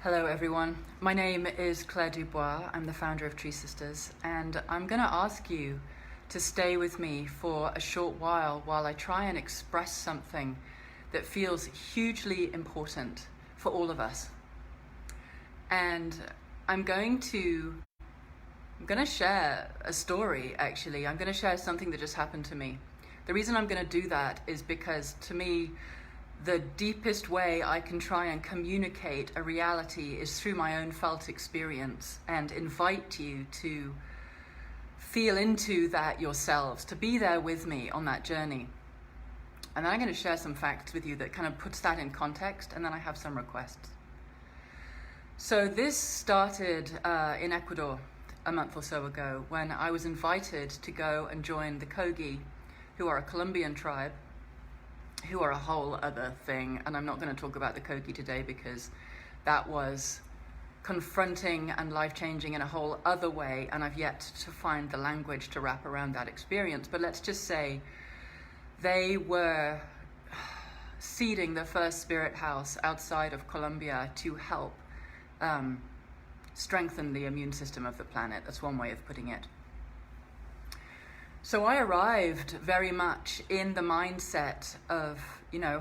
Hello everyone, my name is Claire Dubois. I'm the founder of TreeSisters, and I'm going to ask you to stay with me for a short while I try and express something that feels hugely important for all of us. And I'm going to share a story, actually. I'm going to share something that just happened to me. The reason I'm going to do that is because, to me, the deepest way I can try and communicate a reality is through my own felt experience, and invite you to feel into that yourselves, to be there with me on that journey. And then I'm going to share some facts with you that kind of puts that in context, and then I have some requests. So this started in Ecuador a month or so ago, when I was invited to go and join the Kogi, who are a Colombian tribe, who are a whole other thing. And I'm not going to talk about the Kogi today because that was confronting and life-changing in a whole other way, and I've yet to find the language to wrap around that experience. But let's just say they were seeding the first spirit house outside of Colombia to help strengthen the immune system of the planet. That's one way of putting it. So I arrived very much in the mindset of,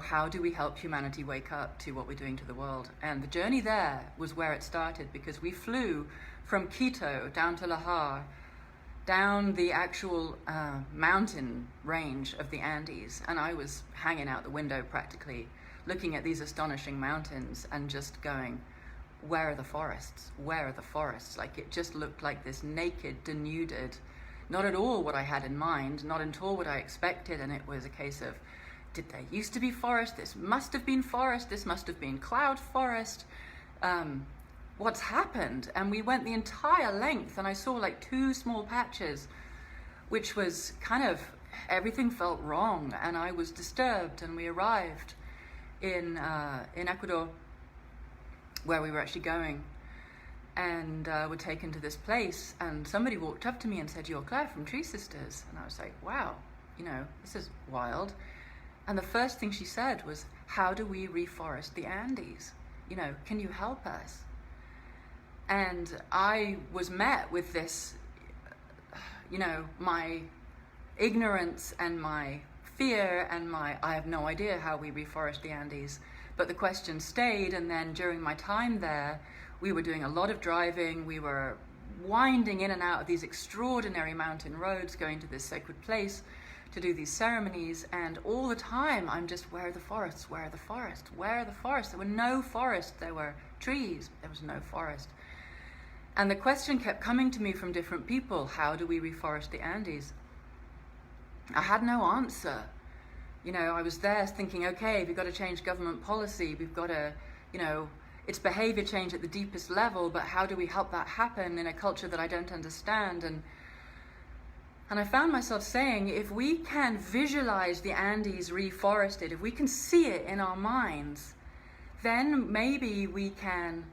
how do we help humanity wake up to what we're doing to the world? And the journey there was where it started, because we flew from Quito down to Lahar, down the actual mountain range of the Andes. And I was hanging out the window practically, looking at these astonishing mountains and just going, where are the forests? Where are the forests? Like, it just looked like this naked, denuded, not at all what I had in mind, not at all what I expected. And it was a case of, did there used to be forest? This must have been forest. This must have been cloud forest. What's happened? And we went the entire length, and I saw like two small patches, which was kind of, everything felt wrong, and I was disturbed. And we arrived in Ecuador, where we were actually going, and were taken to this place, and somebody walked up to me and said, "You're Claire from TreeSisters." And I was like, wow, this is wild. And the first thing she said was, how do we reforest the Andes? Can you help us? And I was met with this, my ignorance and my fear and I have no idea how we reforest the Andes. But the question stayed, and then during my time there, we were doing a lot of driving. We were winding in and out of these extraordinary mountain roads, going to this sacred place to do these ceremonies. And all the time, I'm just, where are the forests? Where are the forests? Where are the forests? There were no forests. There were trees. There was no forest. And the question kept coming to me from different people: how do we reforest the Andes? I had no answer. I was there thinking, okay, we've got to change government policy. We've got to, it's behavior change at the deepest level, but how do we help that happen in a culture that I don't understand? And I found myself saying, if we can visualize the Andes reforested, if we can see it in our minds, then maybe we can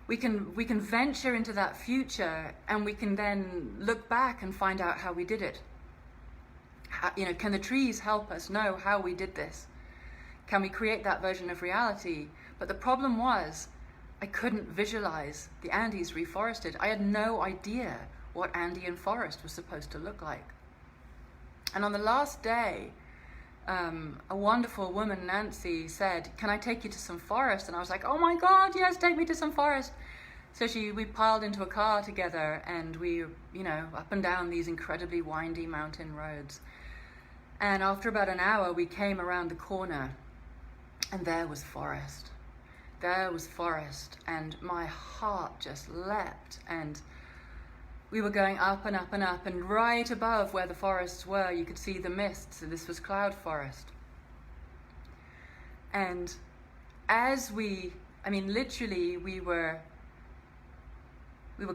venture into that future, and we can then look back and find out how we did it. Can the trees help us know how we did this? Can we create that version of reality? But the problem was, I couldn't visualize the Andes reforested. I had no idea what Andean forest was supposed to look like. And on the last day, a wonderful woman, Nancy, said, "Can I take you to some forest?" And I was like, oh my God, yes, take me to some forest. So we piled into a car together, and we, up and down these incredibly windy mountain roads. And after about an hour, we came around the corner, and there was forest. There was forest, and my heart just leapt. And we were going up and up and up, and right above where the forests were, you could see the mists, and this was cloud forest. And as literally, we were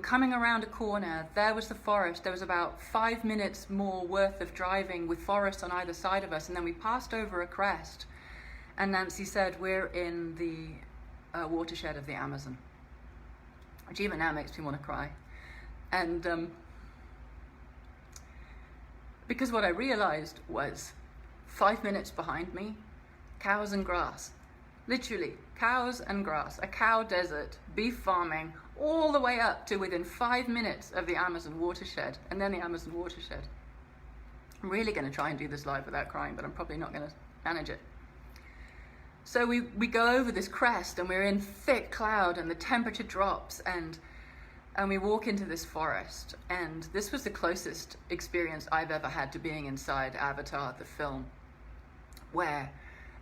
coming around a corner. There was the forest. There was about 5 minutes more worth of driving with forest on either side of us. And then we passed over a crest, and Nancy said, we're in the watershed of the Amazon, which even now makes me want to cry. And because what I realized was 5 minutes behind me, cows and grass. Literally, cows and grass, a cow desert, beef farming, all the way up to within 5 minutes of the Amazon watershed, and then the Amazon watershed. I'm really going to try and do this live without crying, but I'm probably not going to manage it. So we go over this crest, and we're in thick cloud, and the temperature drops, and we walk into this forest. And this was the closest experience I've ever had to being inside Avatar, the film, where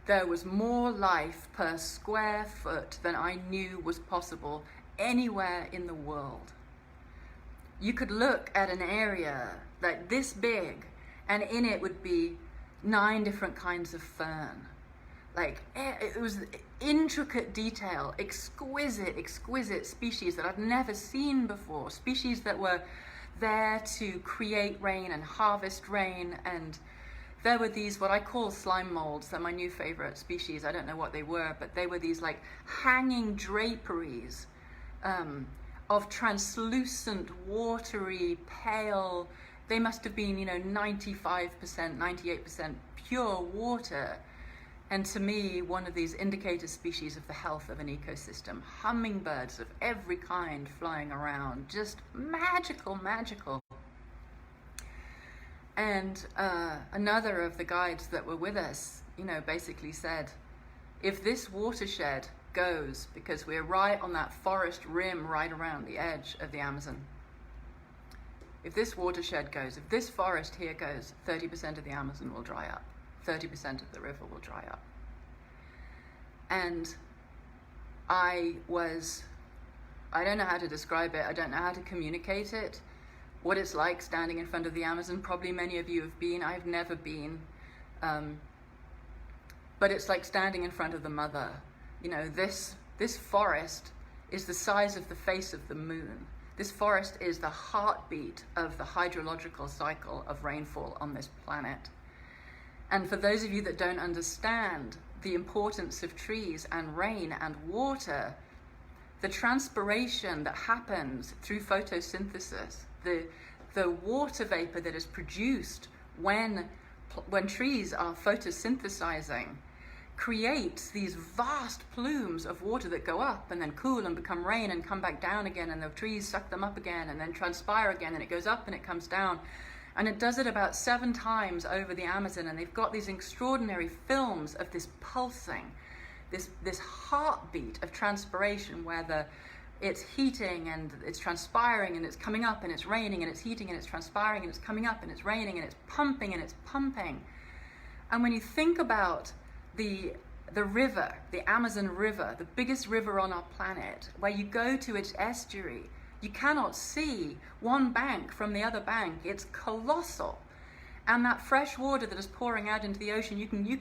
there was more life per square foot than I knew was possible anywhere in the world. You could look at an area like this big, and in it would be 9 different kinds of fern. Like, it was intricate detail, exquisite species that I'd never seen before, species that were there to create rain and harvest rain. And there were these, what I call slime molds. They're my new favorite species. I don't know what they were, but they were these like hanging draperies of translucent, watery, pale, they must have been, 95%, 98% pure water. And to me, one of these indicator species of the health of an ecosystem. Hummingbirds of every kind flying around, just magical. And another of the guides that were with us, basically said, if this watershed goes, because we're right on that forest rim right around the edge of the Amazon, if this watershed goes, if this forest here goes, 30% of the Amazon will dry up. 30% of the river will dry up. And I don't know how to describe it. I don't know how to communicate it. What it's like standing in front of the Amazon. Probably many of you have been. I've never been. But it's like standing in front of the mother. This forest is the size of the face of the moon. This forest is the heartbeat of the hydrological cycle of rainfall on this planet. And for those of you that don't understand the importance of trees and rain and water, the transpiration that happens through photosynthesis, the water vapor that is produced when trees are photosynthesizing, creates these vast plumes of water that go up and then cool and become rain and come back down again, and the trees suck them up again and then transpire again, and it goes up and it comes down. And it does it about 7 times over the Amazon, and they've got these extraordinary films of this pulsing, this heartbeat of transpiration where it's heating and it's transpiring and it's coming up and it's raining and it's heating and it's transpiring and it's coming up and it's raining and it's pumping and it's pumping. And when you think about the river, the Amazon River, the biggest river on our planet, where you go to its estuary, you cannot see one bank from the other bank. It's colossal. And that fresh water that is pouring out into the ocean, you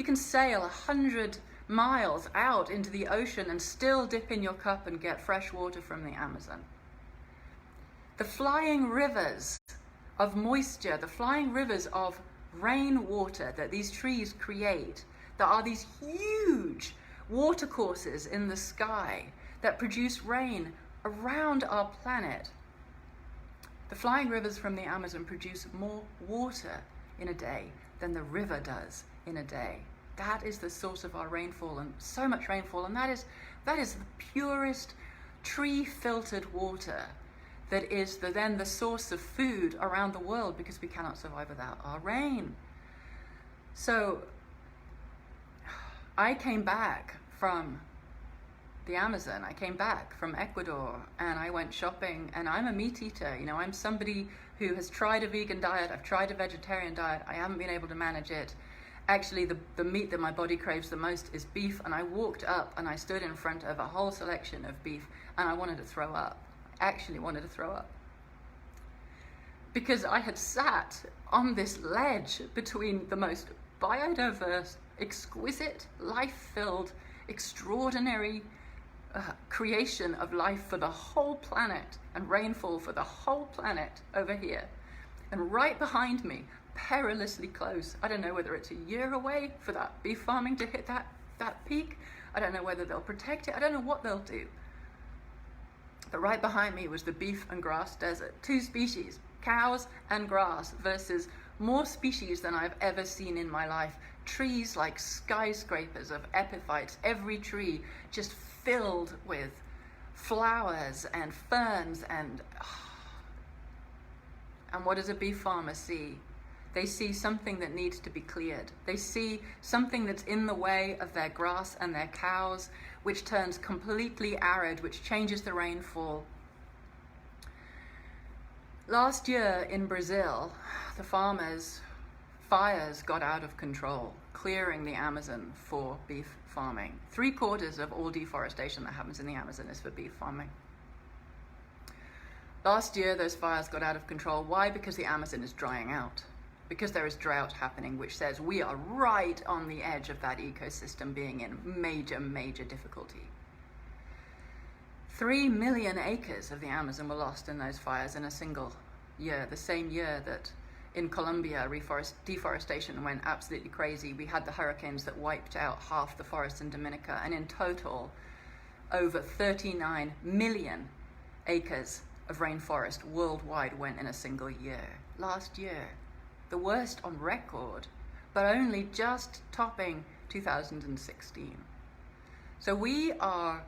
can sail 100 miles out into the ocean and still dip in your cup and get fresh water from the Amazon. The flying rivers of moisture, the flying rivers of rainwater that these trees create, there are these huge watercourses in the sky that produce rain around our planet. The flying rivers from the Amazon produce more water in a day than the river does in a day. That is the source of our rainfall, and so much rainfall, and that is the purest tree-filtered water that is then the source of food around the world, because we cannot survive without our rain. So I came back from the Amazon. I came back from Ecuador and I went shopping, and I'm a meat eater. I'm somebody who has tried a vegan diet. I've tried a vegetarian diet. I haven't been able to manage it. Actually, the meat that my body craves the most is beef, and I walked up and I stood in front of a whole selection of beef and I wanted to throw up. I actually wanted to throw up. Because I had sat on this ledge between the most biodiverse, exquisite, life-filled, extraordinary creation of life for the whole planet, and rainfall for the whole planet over here. And right behind me, perilously close, I don't know whether it's a year away for that beef farming to hit that peak. I don't know whether they'll protect it. I don't know what they'll do. But right behind me was the beef and grass desert. 2 species, cows and grass, versus more species than I've ever seen in my life, trees like skyscrapers of epiphytes, every tree just filled with flowers and ferns. And what does a beef farmer see? They see something that needs to be cleared. They see something that's in the way of their grass and their cows, which turns completely arid, which changes the rainfall. Last year in Brazil, the fires got out of control, clearing the Amazon for beef farming. 3/4 of all deforestation that happens in the Amazon is for beef farming. Last year, those fires got out of control. Why? Because the Amazon is drying out. Because there is drought happening, which says we are right on the edge of that ecosystem being in major, major difficulty. 3 million acres of the Amazon were lost in those fires in a single year, the same year that in Colombia deforestation went absolutely crazy. We had the hurricanes that wiped out half the forest in Dominica, and in total, over 39 million acres of rainforest worldwide went in a single year. Last year. The worst on record, but only just topping 2016. So we are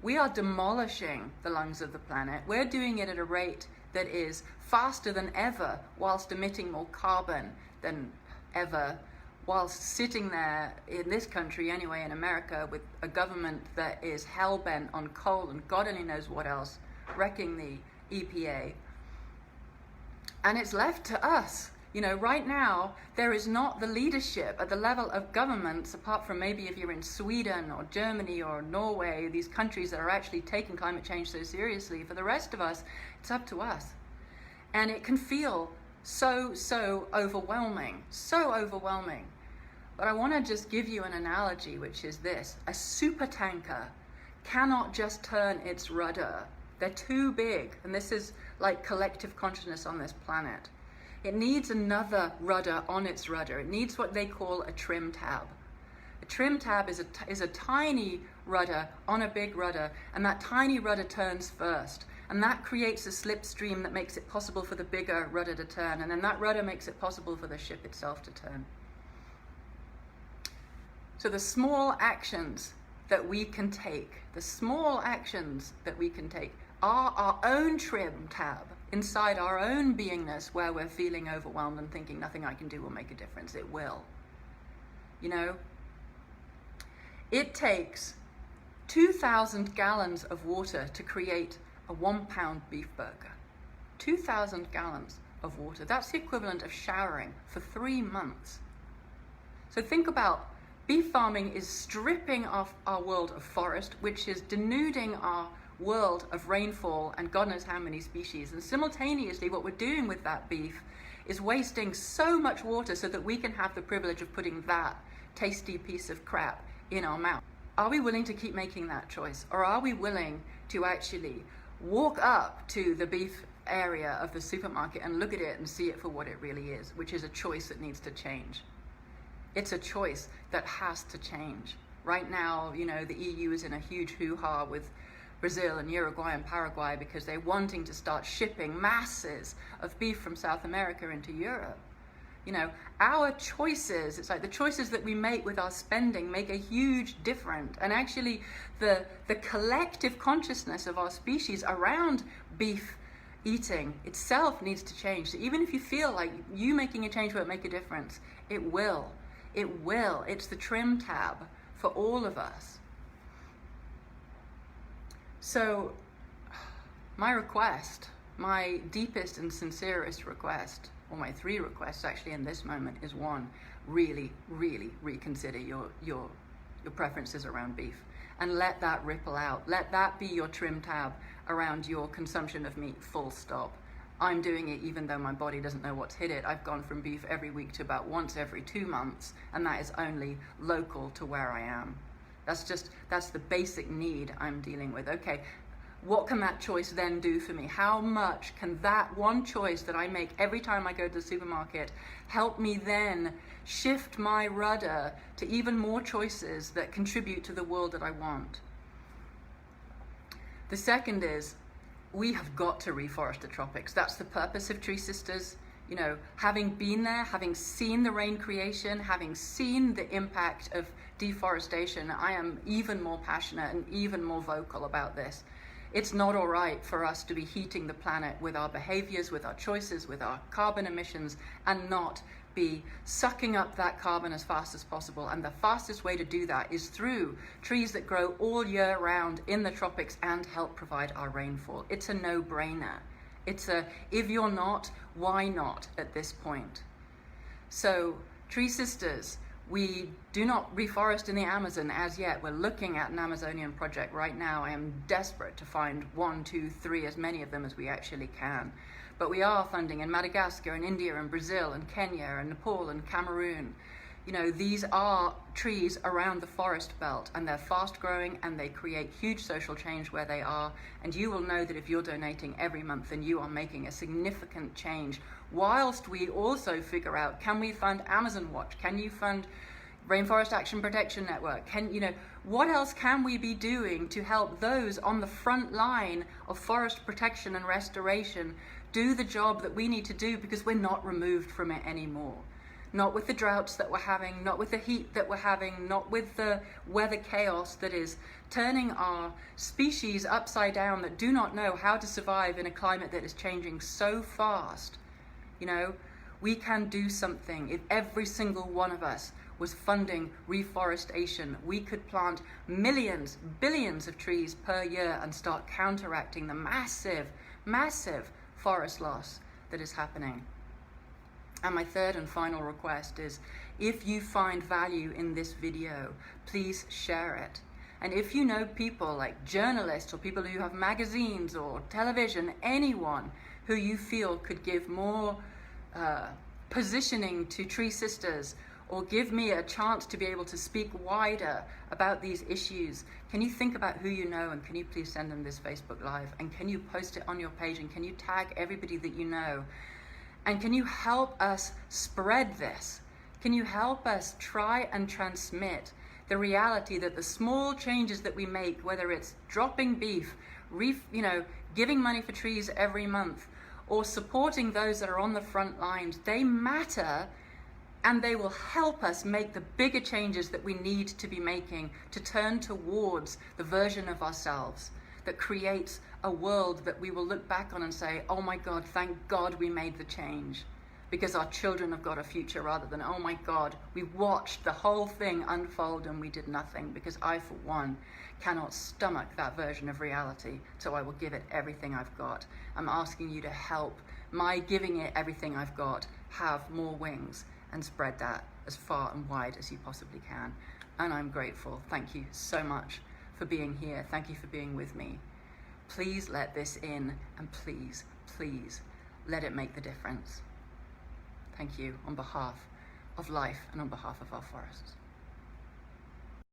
demolishing the lungs of the planet. We're doing it at a rate that is faster than ever, whilst emitting more carbon than ever, whilst sitting there in this country anyway, in America, with a government that is hell-bent on coal and God only knows what else, wrecking the EPA. And it's left to us. You know, right now, there is not the leadership at the level of governments, apart from maybe if you're in Sweden or Germany or Norway, these countries that are actually taking climate change so seriously. For the rest of us, it's up to us. And it can feel so overwhelming, so overwhelming. But I want to just give you an analogy, which is this. A super tanker cannot just turn its rudder. They're too big, and this is like collective consciousness on this planet. It needs another rudder on its rudder. It needs what they call a trim tab. A trim tab is a tiny rudder on a big rudder, and that tiny rudder turns first. And that creates a slipstream that makes it possible for the bigger rudder to turn, and then that rudder makes it possible for the ship itself to turn. So the small actions that we can take, are our own trim tab inside our own beingness, where we're feeling overwhelmed and thinking nothing I can do will make a difference. It will. You know, it takes 2,000 gallons of water to create a 1-pound beef burger. 2,000 gallons of water. That's the equivalent of showering for 3 months. So think about beef farming is stripping off our world of forest, which is denuding our world of rainfall and God knows how many species. And simultaneously, what we're doing with that beef is wasting so much water so that we can have the privilege of putting that tasty piece of crap in our mouth. Are we willing to keep making that choice? Or are we willing to actually walk up to the beef area of the supermarket and look at it and see it for what it really is, which is a choice that needs to change? It's a choice that has to change. Right now, you know, the EU is in a huge hoo-ha with Brazil and Uruguay and Paraguay because they're wanting to start shipping masses of beef from South America into Europe. You know, our choices, it's like the choices that we make with our spending make a huge difference. And actually, the collective consciousness of our species around beef eating itself needs to change. So even if you feel like you making a change won't make a difference, it will. It will. It's the trim tab for all of us. So my request, my deepest and sincerest request, or my 3 requests actually in this moment, is 1, really reconsider your preferences around beef and let that ripple out. Let that be your trim tab around your consumption of meat, full stop. I'm doing it even though my body doesn't know what's hit it. I've gone from beef every week to about once every 2 months, and that is only local to where I am. That's the basic need I'm dealing with. Okay, what can that choice then do for me? How much can that one choice that I make every time I go to the supermarket help me then shift my rudder to even more choices that contribute to the world that I want? The second is, we have got to reforest the tropics. That's the purpose of TreeSisters. You know, having been there, having seen the rain creation, having seen the impact of deforestation, I am even more passionate and even more vocal about this. It's not all right for us to be heating the planet with our behaviors, with our choices, with our carbon emissions, and not be sucking up that carbon as fast as possible. And the fastest way to do that is through trees that grow all year round in the tropics and help provide our rainfall. It's a no-brainer. It's a, if you're not, why not at this point? So, Tree Sisters, we do not reforest in the Amazon as yet. We're looking at an Amazonian project right now. I am desperate to find 1, 2, 3, as many of them as we actually can. But we are funding in Madagascar and India and Brazil and Kenya and Nepal and Cameroon. You know, these are trees around the forest belt, and they're fast growing and they create huge social change where they are. And you will know that if you're donating every month, then you are making a significant change, whilst we also figure out, can we fund Amazon Watch? Can you fund Rainforest Action Protection Network? What else can we be doing to help those on the front line of forest protection and restoration do the job that we need to do, because we're not removed from it anymore? Not with the droughts that we're having, not with the heat that we're having, not with the weather chaos that is turning our species upside down, that do not know how to survive in a climate that is changing so fast. You know, we can do something. If every single one of us was funding reforestation, we could plant millions, billions of trees per year and start counteracting the massive, massive forest loss that is happening. And my third and final request is, if you find value in this video, please share it. And if you know people like journalists or people who have magazines or television, anyone who you feel could give more positioning to Tree Sisters, or give me a chance to be able to speak wider about these issues, can you think about who you know, and can you please send them this Facebook Live, and can you post it on your page, and can you tag everybody that you know? And can you help us spread this? Can you help us try and transmit the reality that the small changes that we make, whether it's dropping beef, giving money for trees every month, or supporting those that are on the front lines, they matter, and they will help us make the bigger changes that we need to be making to turn towards the version of ourselves that creates a world that we will look back on and say, oh my God, thank God we made the change, because our children have got a future, rather than, oh my God, we watched the whole thing unfold and we did nothing. Because I, for one, cannot stomach that version of reality, so I will give it everything I've got. I'm asking you to help my giving it everything I've got have more wings and spread that as far and wide as you possibly can. And I'm grateful. Thank you so much for being here. Thank you for being with me. Please let this in, and please, please let it make the difference. Thank you on behalf of life and on behalf of our forests.